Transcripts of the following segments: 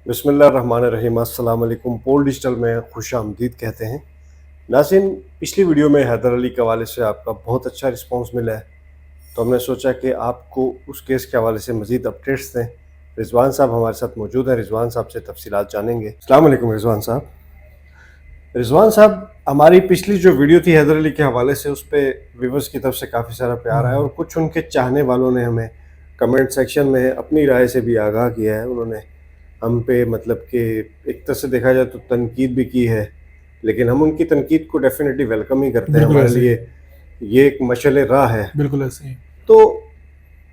बिस्मिल्लाहिर्रहमानिर्रहीम अस्सलाम वालेकुम। पोल डिजिटल में खुश आमदीद कहते हैं। नाज़रीन, पिछली वीडियो में हैदर अली के हवाले से आपका बहुत अच्छा रिस्पांस मिला है, तो हमने सोचा कि आपको उस केस के हवाले से मज़ीद अपडेट्स दें। रिजवान साहब हमारे साथ मौजूद हैं। रिजवान साहब से तफसीलात जानेंगे। अस्सलाम वालेकुम रिजवान साहब। रिजवान साहब, हमारी पिछली जो वीडियो थी हैदर अली के हवाले से, उस पर व्यूवर्स की तरफ से काफ़ी सारा प्यार आया और कुछ उनके चाहने वालों ने हमें कमेंट सेक्शन में अपनी राय से भी आगाह किया है। उन्होंने हम पे मतलब कि एक तरह से देखा जाए तो तनकीद भी की है, लेकिन हम उनकी तनकीद को डेफिनेटली वेलकम ही करते हैं। बिल्कुल हमारे ऐसे ही लिए ये एक मशअल राह है। बिल्कुल ऐसे ही। तो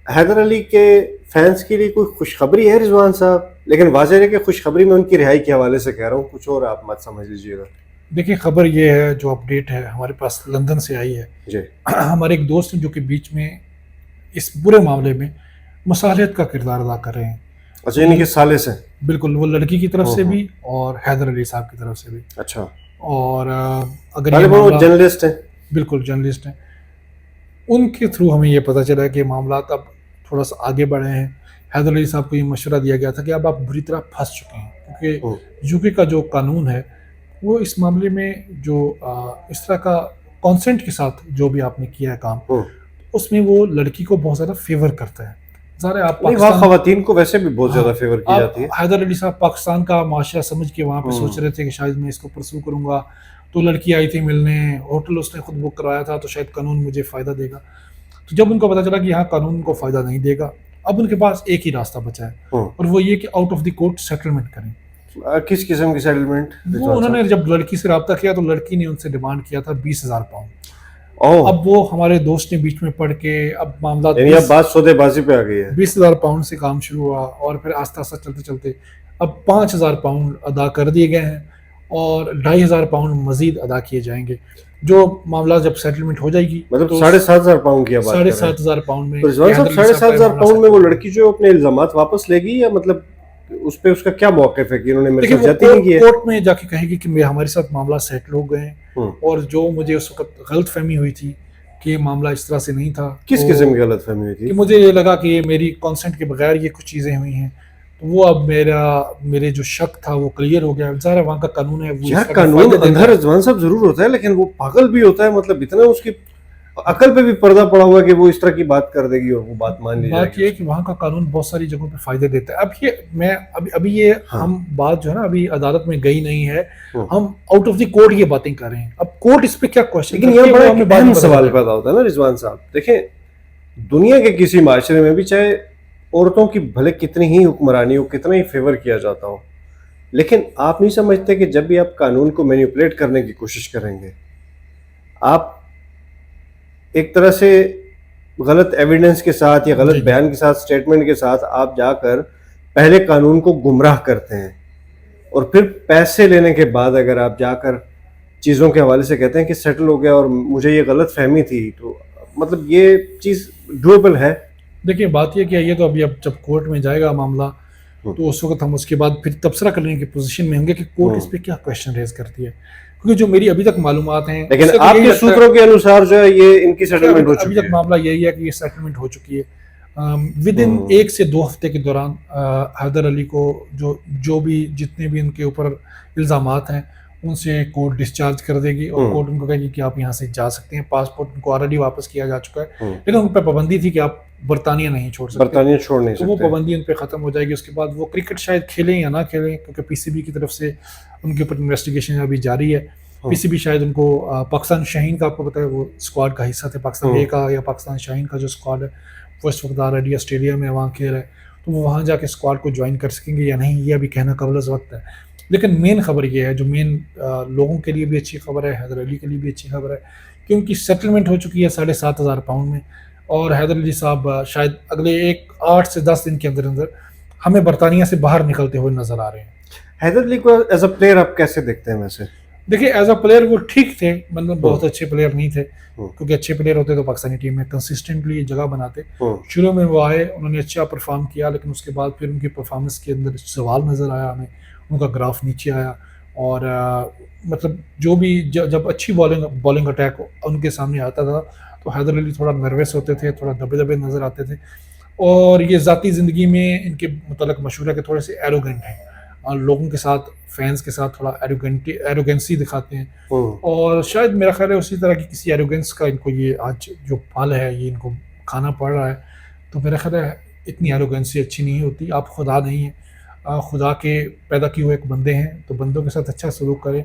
हैदर अली के फैंस के लिए कोई खुशखबरी है रिजवान साहब? लेकिन वाज़ेह है कि खुशखबरी में उनकी रिहाई के हवाले से कह रहा हूँ, कुछ और आप मत समझ लीजिएगा। देखिए, खबर ये है, जो अपडेट है हमारे पास लंदन से आई है। जी। हमारे एक दोस्त हैं जो कि बीच में इस पूरे मामले में मसालियत का किरदार अदा कर रहे हैं। अच्छा, यानी कि साले से? बिल्कुल, वो लड़की की तरफ से भी और हैदर अली साहब की तरफ से भी। अच्छा। और अगर ये वो मामला, जर्नलिस्ट हैं? बिल्कुल जर्नलिस्ट हैं, उनके थ्रू हमें ये पता चला है कि मामला अब थोड़ा सा आगे बढ़े हैं। हैदर अली साहब को ये मशवरा दिया गया था कि अब आप बुरी तरह फंस चुके हैं, क्योंकि यूके का जो कानून है वो इस मामले में जो इस तरह का कॉन्सेंट के साथ जो भी आपने किया है काम, उसमें वो लड़की को बहुत ज़्यादा फेवर करता है। ज़रा आप वहाँ ख़वातीन को वैसे भी बहुत ज़्यादा फेवर की जाती है। हैदर अली साहब पाकिस्तान का माशरा समझ के वहाँ पे सोच रहे थे कि शायद मैं इसको परसू करूँगा, तो लड़की आई थी मिलने, होटल उसने खुद बुक करवाया था, तो शायद कानून मुझे फ़ायदा देगा। तो जब उनको पता चला कि यहाँ कानून को फ़ायदा नहीं देगा, अब उनके पास एक ही रास्ता बचा है, और वो ये कि out of the court settlement करें। किस किस्म की सेटलमेंट? वो उन्होंने जब लड़की से रब्ता किया तो लड़की ने उनसे डिमांड किया था 20,000 पाउंड। अब वो हमारे दोस्त ने बीच में पढ़ के अब मामला अब बात सौदेबाजी पे आ गई है। 20,000 पाउंड से काम शुरू हुआ और फिर आस्ता आस्ता चलते चलते अब 5,000 पाउंड अदा कर दिए गए हैं और 2,500 पाउंड मजीद अदा किए जाएंगे। जो मामला जब सेटलमेंट हो जाएगी, मतलब तो 7,500 पाउंड की बात 7,500 पाउंड में, तो 7,500 पाउंड में वो लड़की जो अपने इल्जामात वापस लेगी, या मतलब उस पे उसका क्या मौक़िफ़ है कि उन्होंने मेरे साथ जाती नहीं की है? कोर्ट में जाके कहेगी कि हमारे साथ मामला सेटल हो गए हैं, और जो मुझे उस वक्त गलतफहमी हुई थी कि ये मामला इस तरह से नहीं था। किस किस्म की गलतफहमी हुई थी? कि मुझे ये लगा कि ये मेरी कंसेंट के बगैर ये कुछ चीज़ें हुई हैं, तो वो अब मेरे जो शक था वो क्लियर हो गया। ज़ाहिर है वहाँ का कानून है, वो यार कानून अंधा रिजवान साहब जरूर होता है, लेकिन वो पागल भी होता है। मतलब इतना उसकी अकल पे भी पर्दा पड़ा हुआ है कि वो इस तरह की बात कर देगी और वो बात मान ली जाएगी। बात ये है कि वहाँ का कानून बहुत सारी जगहों पे फायदे देता है। अब ये मैं अभी ये हम बात जो है ना, अभी अदालत में गई नहीं है, हम आउट ऑफ द कोर्ट ये बातें कर रहे हैं। अब कोर्ट इस पे क्या क्वेश्चन, लेकिन ये बड़ा अहम सवाल पैदा होता है ना रिजवान साहब। देखें, दुनिया के किसी माशरे में भी चाहे औरतों की भले कितनी ही हुक्मरानी हो, कितना ही फेवर किया जाता हो, लेकिन आप नहीं समझते कि जब भी आप कानून को मैनिपुलेट करने की कोशिश करेंगे, आप एक तरह से गलत एविडेंस के साथ या गलत बयान के साथ, स्टेटमेंट के साथ आप जाकर पहले कानून को गुमराह करते हैं, और फिर पैसे लेने के बाद अगर आप जाकर चीज़ों के हवाले से कहते हैं कि सेटल हो गया और मुझे ये गलत फहमी थी, तो मतलब ये चीज़ डूएबल है? देखिए, बात ये क्या है, ये तो अभी अब जब कोर्ट में जाएगा मामला, तो उस वक्त हम उसके बाद फिर तबसरा करने की पोजीशन में होंगे कि कोर्ट इस पे क्या क्वेश्चन रेज करती है। क्योंकि जो मेरी अभी तक मालूमात हैं, लेकिन आपके सूत्रों के अनुसार जो है ये इनकी सेटलमेंट हो चुकी है। अभी तक मामला यही है कि ये सेटलमेंट हो चुकी है। विद इन 1 से 2 हफ्ते के दौरान हैदर अली को जो भी जितने भी उनके ऊपर इल्ज़ामात हैं उनसे कोर्ट डिस्चार्ज कर देगी, और कोर्ट उनको कहेगी कि आप यहाँ से जा सकते हैं। पासपोर्ट उनको ऑलरेडी वापस किया जा चुका है, लेकिन उन पर पाबंदी थी कि आप बरतानिया नहीं छोड़ सकते, बरतानिया छोड़ नहीं सकते। तो वो पाबंदी उन पर ख़त्म हो जाएगी। उसके बाद वो क्रिकेट शायद खेलें या ना खेलें, क्योंकि पीसीबी की तरफ से उनके ऊपर इन्वेस्टिगेशन अभी जारी है। पीसीबी शायद उनको पाकिस्तान शाहीन का, आपको पता है वो स्क्वाड का हिस्सा थे, पाकिस्तान ए का या पाकिस्तान शाहीन का जो स्क्वाड है वो इस वक्त ऑलरेडी ऑस्ट्रेलिया में वहाँ खेल रहा है, तो वो वहाँ जाके स्क्वाड को ज्वाइन कर सकेंगे या नहीं, ये अभी कहना कबल वक्त है। लेकिन मेन खबर ये है, जो मेन लोगों के लिए भी अच्छी खबर है, हैदर अली के लिए भी अच्छी खबर है, क्योंकि सेटलमेंट हो चुकी है 7,500 पाउंड में, और हैदर अली साहब शायद अगले 8 से 10 दिन के अंदर अंदर हमें बरतानिया से बाहर निकलते हुए नजर आ रहे हैं। हैदर अली को एज अ प्लेयर आप कैसे देखते हैं वैसे? देखिए, एज अ प्लेयर वो ठीक थे, मतलब बहुत अच्छे प्लेयर नहीं थे, क्योंकि अच्छे प्लेयर होते तो पाकिस्तानी टीम में कंसिस्टेंटली जगह बनाते। शुरू में वो आए, उन्होंने अच्छा परफॉर्म किया, लेकिन उसके बाद फिर उनकी परफॉर्मेंस के अंदर सवाल नज़र आया हमें, उनका ग्राफ नीचे आया, और मतलब जो भी जब अच्छी बॉलिंग अटैक उनके सामने आता था तो हैदर अली थोड़ा नर्वस होते थे, थोड़ा दबे दबे नज़र आते थे, और ये ज़ाती ज़िंदगी में इनके मुतल्लिक़ मशहूर है कि थोड़े से एरोगेंट हैं। लोगों के साथ, फैंस के साथ थोड़ा एरोगेंसी दिखाते हैं, हम्म, और शायद मेरा ख्याल है उसी तरह की किसी एरोगेंस का इनको ये आज जो फल है ये इनको खाना पड़ रहा है। तो मेरा ख्याल है इतनी एरोगेंसी अच्छी नहीं होती। आप खुदा नहीं हैं, खुदा के पैदा किए हुए एक बंदे हैं, तो बंदों के साथ अच्छा सलूक करें।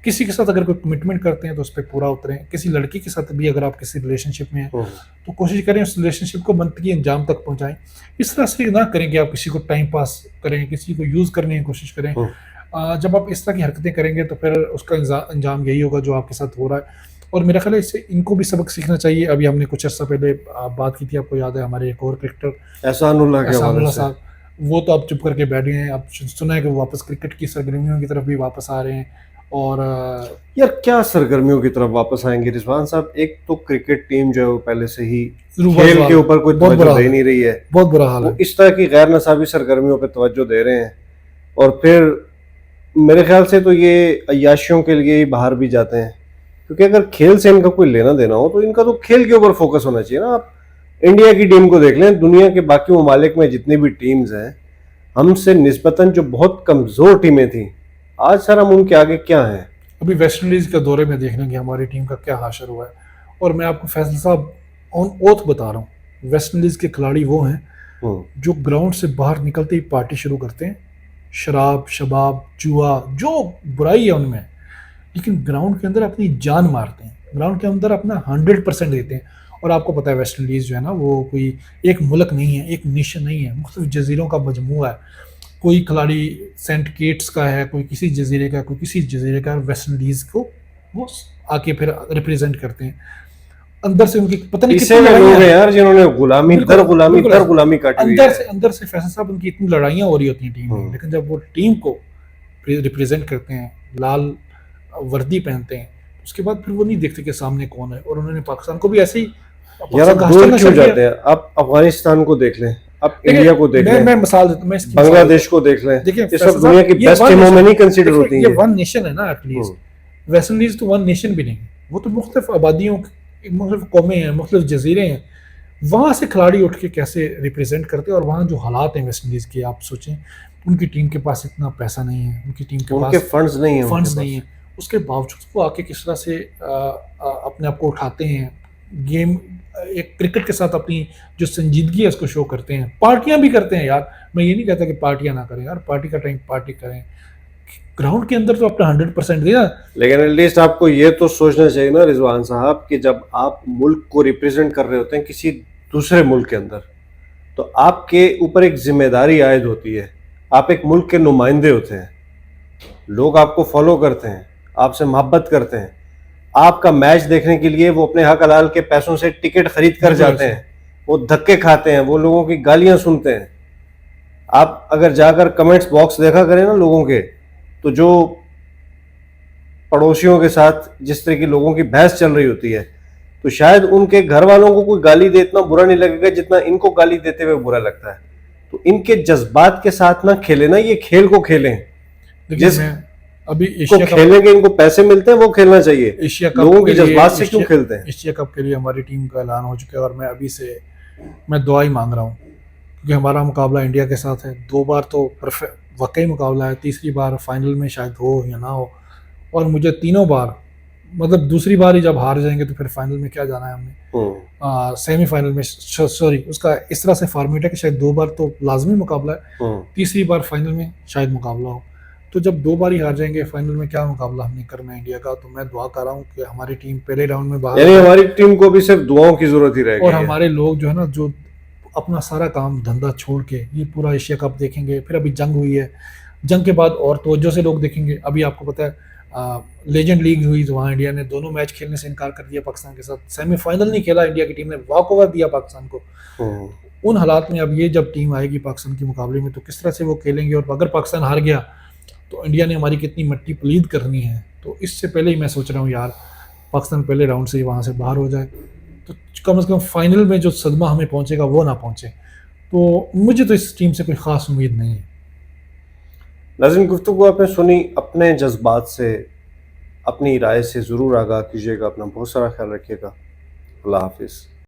किसी के साथ अगर कोई कमिटमेंट करते हैं तो उस पर पूरा उतरें। किसी लड़की के साथ भी अगर आप किसी रिलेशनशिप में हैं हम्म। तो कोशिश करें उस रिलेशनशिप को मंतकी अंजाम तक पहुंचाएं। इस तरह से ना करें कि आप किसी को टाइम पास करें, किसी को यूज़ करने की कोशिश करें। हम्म। जब आप इस तरह की हरकतें करेंगे तो फिर उसका अंजाम यही होगा जो आपके साथ हो रहा है। और मेरा ख्याल है इससे इनको भी सबक सीखना चाहिए। अभी हमने कुछ अर्सा पहले बात की थी, आपको याद है, हमारे एक और क्रिकेटर एहसानुल्लाह के हवाले एहसानुल्लाह से। साहब, वो तो अब चुप करके बैठ गए हैं। अब सुना है कि वो वापस क्रिकेट की सरगर्मियों की तरफ भी वापस आ रहे हैं। और यार क्या सरगर्मियों की तरफ वापस आएंगे रिजवान साहब? एक तो क्रिकेट टीम जो है वो पहले से ही खेल के ऊपर कोई बहुत बुरा तवज्जो दे हाल ही है, नहीं रही है। बहुत बुरा हाल वो है। इस तरह की गैर नसाबी सरगर्मियों पे तवज्जो दे रहे हैं, और फिर मेरे ख्याल से तो ये अय्याशियों के लिए ही बाहर भी जाते हैं, क्योंकि अगर खेल से इनका कोई लेना देना हो तो इनका तो खेल के ऊपर फोकस होना चाहिए ना। आप इंडिया की टीम को देख लें, दुनिया के बाकी ममालिक में जितनी भी टीम्स हैं, हमसे निस्बतन जो बहुत कमजोर टीमें थी, आज सर हम उनके आगे क्या हैं? अभी वेस्ट इंडीज के दौरे में देख लें कि हमारी टीम का क्या हाशर हुआ है। और मैं आपको फैसल साहब ऑन ओथ बता रहा हूँ, वेस्ट इंडीज के खिलाड़ी वो हैं हम्म। जो ग्राउंड से बाहर निकलते ही पार्टी शुरू करते हैं, शराब शबाब जुआ जो बुराई है उनमें, लेकिन ग्राउंड के अंदर अपनी जान मारते हैं, ग्राउंड के अंदर अपना 100% देते हैं। और आपको पता है वेस्ट इंडीज़ जो है ना वो कोई एक मुल्क नहीं है, एक नेशन नहीं है, मुख्तलिफ जजीरों का मजमूआ है। कोई खिलाड़ी सेंट केट्स का है, कोई किसी जजीरे का, कोई किसी जजीरे का, वेस्ट इंडीज़ को वो आके फिर रिप्रेजेंट करते हैं। अंदर से उनकी पता नहीं इसे कितनी में लोग लड़ाइयाँ हैं हैं। यार जिन्होंने गुलामी बिल्कुल, दर गुलामी बिल्कुल दर ऐसा। गुलामी काटी हुई अंदर से फैसल साहब उनकी इतनी लड़ाइयाँ हो रही होती हैं टीम में, लेकिन जब वो टीम को रिप्रेजेंट करते हैं, लाल वर्दी पहनते हैं, उसके बाद फिर वो नहीं देखते कि सामने कौन है। और उन्होंने पाकिस्तान को भी ऐसे ही यार पाकिस्तान अब का दूर हश्र क्यों नशर किया। जाते हैं? आप अफगानिस्तान को देख लें, आप देखिए, इंडिया को देख मैं लें, मिसाल देता हूं, मैं इसकी मिसाल बांग्लादेश देता को देख लें, हूं। देखिए ये फैसल सब दुनिया साहब, की ये बेस्ट वन टीमों में नेशन, नहीं कंसिडर देखिए होती ये हैं। वन नेशन है ना एटलीस्ट। वेस्ट इंडीज तो वन नेशन भी नहीं, वो तो मुख्तलिफ आबादियों, मुख्तलिफ कौमें हैं, मुख्तलिफ जजीरे हैं। वहाँ से खिलाड़ी उठ के कैसे रिप्रेजेंट करते हैं, और वहाँ जो हालात हैं वेस्ट इंडीज़ के, आप सोचें उनकी टीम के पास इतना पैसा नहीं है, उनकी टीम के उनके पास फंड्स नहीं है, उनके फंड्स पास। नहीं है, उसके बावजूद वो आके किस तरह से अपने आप को उठाते हैं, गेम एक क्रिकेट के साथ अपनी जो संजीदगी है उसको शो करते हैं। पार्टियां भी करते हैं यार, मैं ये नहीं कहता कि पार्टियां ना करें यार, पार्टी का टाइम पार्टी करें, ग्राउंड के अंदर तो अपना 100% दिया। लेकिन एटलीस्ट आपको ये तो सोचना चाहिए ना रिजवान साहब कि जब आप मुल्क को रिप्रेजेंट कर रहे होते हैं किसी दूसरे मुल्क के अंदर, तो आपके ऊपर एक जिम्मेदारी आयद होती है। आप एक मुल्क के नुमाइंदे होते हैं, लोग आपको फॉलो करते हैं, आपसे मोहब्बत करते हैं, आपका मैच देखने के लिए वो अपने हक हलाल के पैसों से टिकट खरीद कर जाते हैं, वो धक्के खाते हैं, वो लोगों की गालियां सुनते हैं। आप अगर जाकर कमेंट्स बॉक्स देखा करें ना लोगों के, तो जो पड़ोसियों के साथ जिस तरह की लोगों की बहस चल रही होती है, तो शायद उनके घर वालों को कोई गाली दे इतना बुरा नहीं लगेगा जितना इनको गाली देते हुए बुरा लगता है। तो इनके जज्बात के साथ ना खेलें ना, ये खेल को खेलें। देखिए जिस मैं अभी को एशिया कप, खेलने के इनको पैसे मिलते हैं वो खेलना चाहिए। एशिया कप लोगों की के लिए जज्बात से क्यों खेलते हैं? एशिया कप के लिए हमारी टीम का ऐलान हो चुका है, और मैं अभी से मैं दुआ ही मांग रहा हूँ, क्योंकि हमारा मुकाबला इंडिया के साथ है। 2 बार तो परफेक्ट वाकई मुकाबला है, तीसरी बार फाइनल में शायद हो या ना हो। और मुझे तीनों बार, मतलब दूसरी बार ही जब हार जाएंगे तो फिर फाइनल में क्या जाना है हमने, सेमीफाइनल में, सॉरी उसका इस तरह से फॉर्मेट है कि शायद 2 बार तो लाजमी मुकाबला है, तीसरी बार फाइनल में शायद मुकाबला हो। तो जब 2 बार ही हार जाएंगे फाइनल में, क्या मुकाबला हमने करना है इंडिया का। तो मैं दुआ कर रहा हूँ कि हमारी टीम पहले राउंड में बाहर, यानी हमारी टीम को भी सिर्फ दुआओं की जरूरत ही रह गई और है। हमारे लोग जो है ना, जो अपना सारा काम धंधा छोड़ के ये पूरा एशिया कप देखेंगे। फिर अभी जंग हुई है, जंग के बाद और तवज्जो से लोग देखेंगे। अभी आपको पता है लेजेंड लीग हुई, तो वहाँ इंडिया ने दोनों मैच खेलने से इनकार कर दिया पाकिस्तान के साथ, सेमीफाइनल नहीं खेला इंडिया की टीम ने, वॉक ओवर दिया पाकिस्तान को। उन हालात में अब ये जब टीम आएगी पाकिस्तान के मुकाबले में, तो किस तरह से वो खेलेंगे। और अगर पाकिस्तान हार गया तो इंडिया ने हमारी कितनी मट्टी पलीद करनी है। तो इससे पहले ही मैं सोच रहा हूँ यार, पाकिस्तान पहले राउंड से ही वहाँ से बाहर हो जाए, तो कम से कम फाइनल में जो सदमा हमें पहुँचेगा वो ना पहुँचे। तो मुझे तो इस टीम से कोई ख़ास उम्मीद नहीं है। नाज़रीन, गुफ्तगू आपने सुनी, अपने जज्बात से, अपनी राय से ज़रूर आगाह कीजिएगा। अपना बहुत सारा ख्याल रखिएगा। अल्लाह हाफिज़।